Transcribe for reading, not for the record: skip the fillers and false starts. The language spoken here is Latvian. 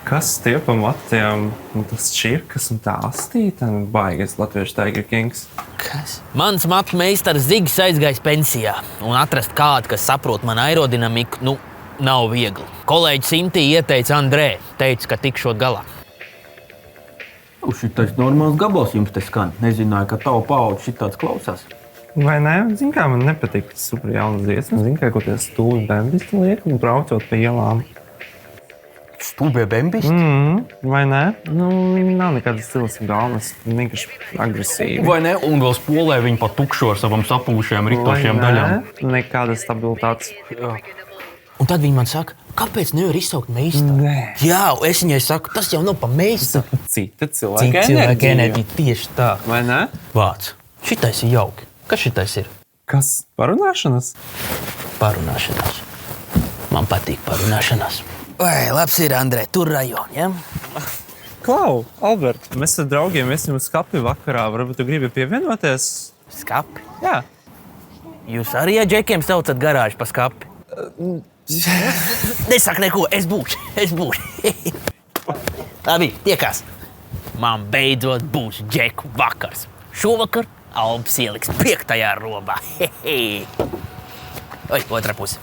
Kas tie pa matiem? Tas čirkas un tā astīta. Baigas latviešu Tiger Kings. Kas? Mans matu meistars Zigis aizgājis pensijā. Un atrast kādu, kas saprot man aerodinamiku, nav viegli. Kolēģis Intī ieteica Andrē. Teica, ka tikšot galā. Šitais normāls gabals jums te skan. Nezināju, ka tavu paudži šitāds klausās. Vai ne? Zin kā, man nepatīk super jaunas dziesmas. Zin kā, ko tie stūvi bembisti liek un braucot pa ielām. Stūbie bembisti? Vai ne? Viņi nav nekādas stiliski galvas. Vienkārši agresīvi. Vai ne? Un vēl spolē viņi pa tukšo ar savam sapūšajām riktošajām daļām. Nekādas stabilitātes. Jā. Un tad viņi man saka, kāpēc nevar izsaukt meistaru? Nē. Jā, es viņai saku, tas jau nav pa meistaru. Cita cilvēka enerģija tieši tā. Vai ne? Vārds. Šitais ir jauki. Kas šitais ir? Kas? Parunāšanas? Parunāšanās. Man patīk parunāšanās. Vai, labs ir, Andrē, tur rajoni, ja? Klau, Albert, mēs ar draugiem iesim uz skapi vakarā. Varbūt tu gribi pievienoties? Skapi? Jā. Jūs arī ar džekiem saucat garāžu pa skapi? Nesaka neko, es būšu. Labi, tiekās. Man beidzot būs džeku vakars. Šovakar Albs ieliks 5. robā. Oi, otrā puse.